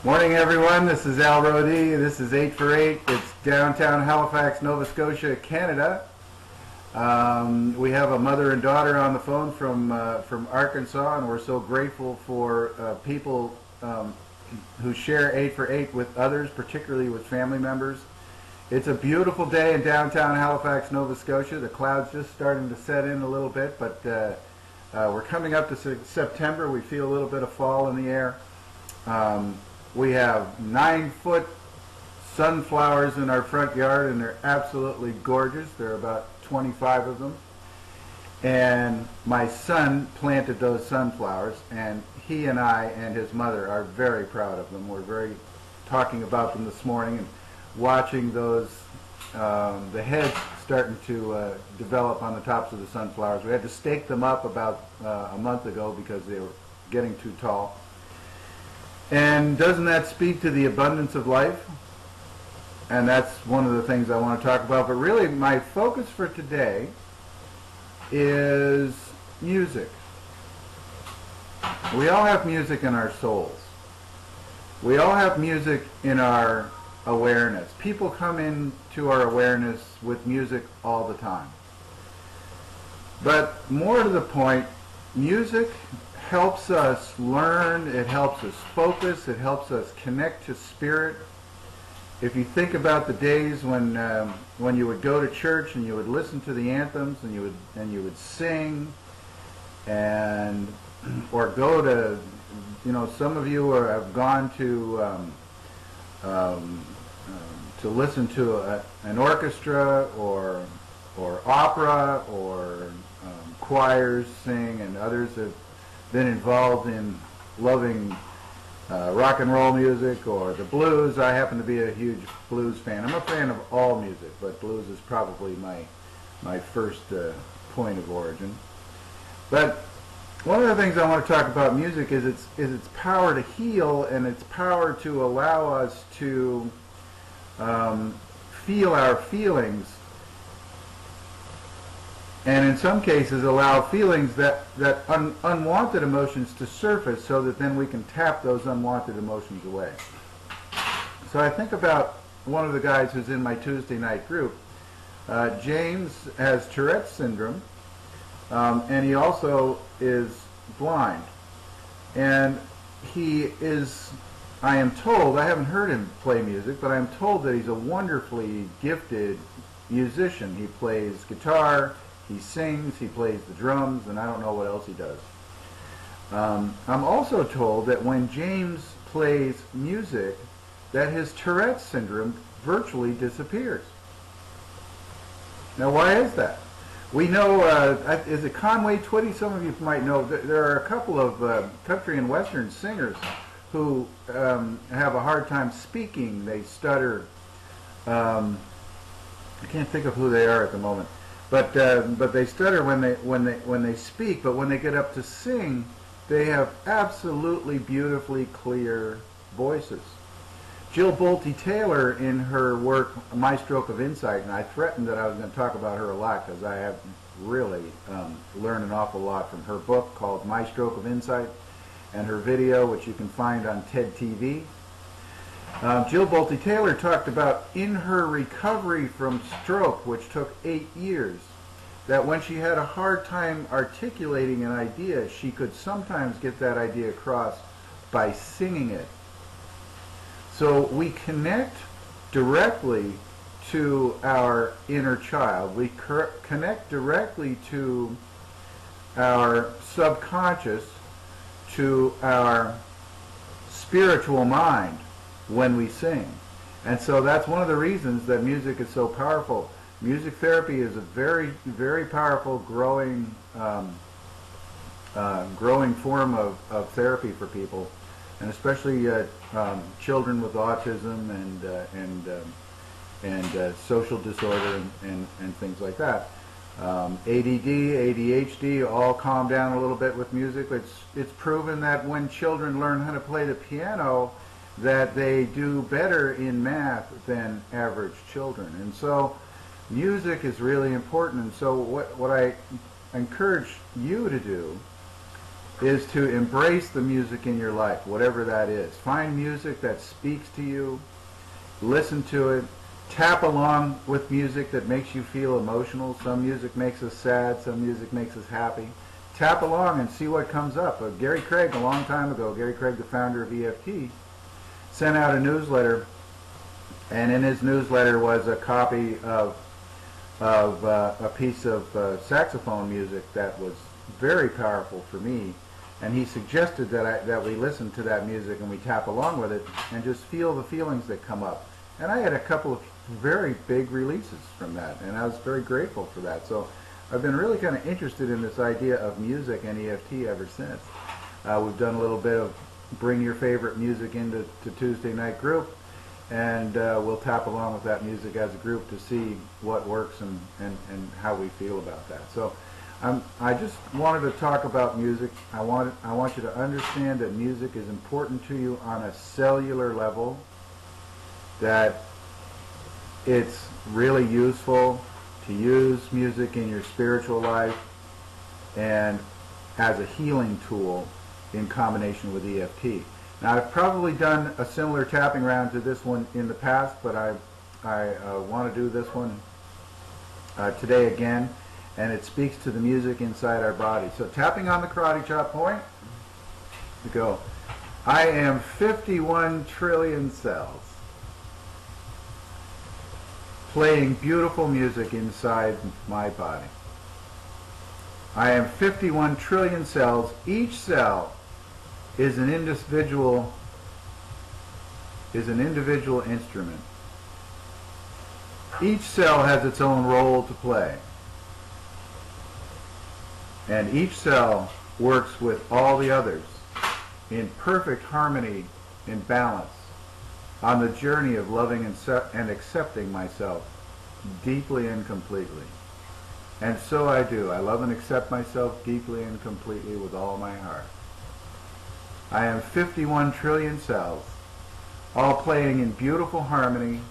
Morning, everyone. This is Al Rodee. This is 8 for 8. It's downtown Halifax, Nova Scotia, Canada. We have a mother and daughter on the phone from Arkansas, and we're so grateful for people who share 8 for 8 with others, particularly with family members. It's a beautiful day in downtown Halifax, Nova Scotia. The clouds just starting to set in a little bit, but we're coming up to September. We feel a little bit of fall in the air. We have 9-foot sunflowers in our front yard, and they're absolutely gorgeous. There are about 25 of them. And my son planted those sunflowers, and he and I and his mother are very proud of them. We're very talking about them this morning and watching those, the heads starting to develop on the tops of the sunflowers. We had to stake them up about a month ago because they were getting too tall. And doesn't that speak to the abundance of life? And that's one of the things I want to talk about. But really, my focus for today is music. We all have music in our souls. We all have music in our awareness. People come into our awareness with music all the time. But more to the point, music helps us learn, it helps us focus, it helps us connect to spirit. If you think about the days when you would go to church and you would listen to the anthems and you would sing, and or go to, some of you have gone to listen to an orchestra or opera or choirs sing, and others have been involved in loving rock and roll music or the blues. I happen to be a huge blues fan. I'm a fan of all music, but blues is probably my first point of origin. But one of the things I want to talk about music is its power to heal, and its power to allow us to feel our feelings, and in some cases allow feelings unwanted emotions to surface, so that then we can tap those unwanted emotions away. So I think about one of the guys who's in my Tuesday night group. James has Tourette's syndrome, and he also is blind. And he is, I am told, I haven't heard him play music, but I'm told that he's a wonderfully gifted musician. He plays guitar, he sings, he plays the drums, and I don't know what else he does. I'm also told that when James plays music, that his Tourette's syndrome virtually disappears. Now, why is that? We know, is it Conway Twitty? Some of you might know, there are a couple of country and western singers who have a hard time speaking. They stutter. I can't think of who they are at the moment. But they stutter when they speak. But when they get up to sing, they have absolutely beautifully clear voices. Jill Bolte Taylor, in her work My Stroke of Insight, and I threatened that I was going to talk about her a lot because I have really learned an awful lot from her book called My Stroke of Insight, and her video, which you can find on TED TV. Jill Bolte Taylor talked about, in her recovery from stroke, which took 8 years, that when she had a hard time articulating an idea, she could sometimes get that idea across by singing it. So we connect directly to our inner child. We connect directly to our subconscious, to our spiritual mind, when we sing. And so that's one of the reasons that music is so powerful. Music therapy is a very, very powerful growing form of therapy for people, and especially children with autism and social disorder and things like that. ADD, ADHD all calm down a little bit with music. It's proven that when children learn how to play the piano, that they do better in math than average children. And so music is really important. And so what I encourage you to do is to embrace the music in your life, whatever that is. Find music that speaks to you, listen to it, tap along with music that makes you feel emotional. Some music makes us sad, some music makes us happy. Tap along and see what comes up. Gary Craig, a long time ago, Gary Craig, the founder of EFT, sent out a newsletter, and in his newsletter was a copy of a piece of saxophone music that was very powerful for me, and he suggested that we listen to that music and we tap along with it and just feel the feelings that come up. And I had a couple of very big releases from that, and I was very grateful for that. So I've been really kind of interested in this idea of music and EFT ever since. We've done a little bit of bring your favorite music into Tuesday night group, and we'll tap along with that music as a group to see what works and how we feel about that. So I just wanted to talk about music. I want you to understand that music is important to you on a cellular level, that it's really useful to use music in your spiritual life and as a healing tool in combination with EFT. Now, I've probably done a similar tapping round to this one in the past, but I want to do this one today again, and it speaks to the music inside our body. So tapping on the karate chop point, we go. I am 51 trillion cells playing beautiful music inside my body. I am 51 trillion cells. Each cell is an individual instrument. Each cell has its own role to play. And each cell works with all the others in perfect harmony and balance on the journey of loving and accepting myself deeply and completely. And so I do. I love and accept myself deeply and completely with all my heart. I am 51 trillion cells, all playing in beautiful harmony,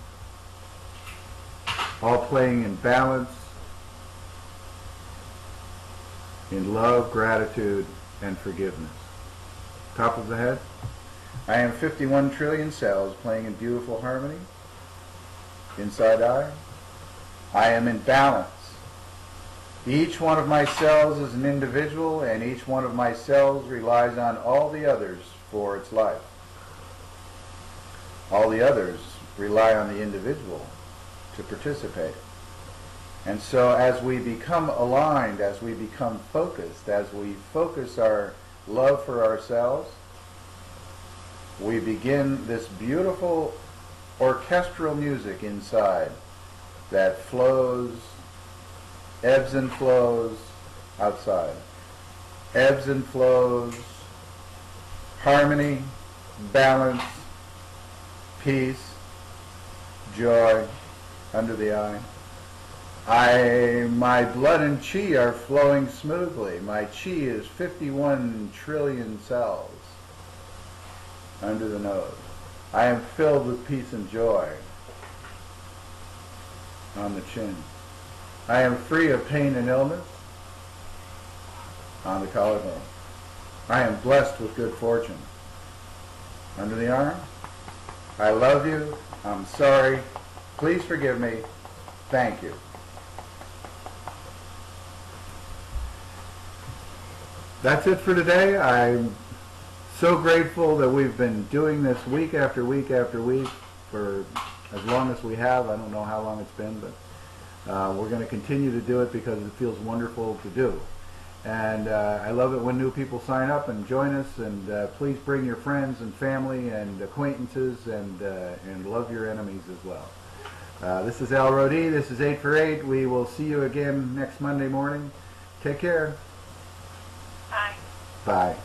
all playing in balance, in love, gratitude, and forgiveness. Top of the head. I am 51 trillion cells playing in beautiful harmony. Inside eye. I am in balance. Each one of my cells is an individual, and each one of my cells relies on all the others for its life. All the others rely on the individual to participate. And so as we become aligned, as we become focused, as we focus our love for ourselves, we begin this beautiful orchestral music inside that flows, ebbs and flows outside. Ebbs and flows, harmony, balance, peace, joy under the eye. My blood and chi are flowing smoothly. My chi is 51 trillion cells under the nose. I am filled with peace and joy on the chin. I am free of pain and illness on the collarbone. I am blessed with good fortune under the arm. I love you. I'm sorry. Please forgive me. Thank you. That's it for today. I'm so grateful that we've been doing this week after week after week for as long as we have. I don't know how long it's been, but we're going to continue to do it because it feels wonderful to do. And I love it when new people sign up and join us. And please bring your friends and family and acquaintances, and love your enemies as well. This is Al Rodee. This is 8 for 8. We will see you again next Monday morning. Take care. Bye. Bye.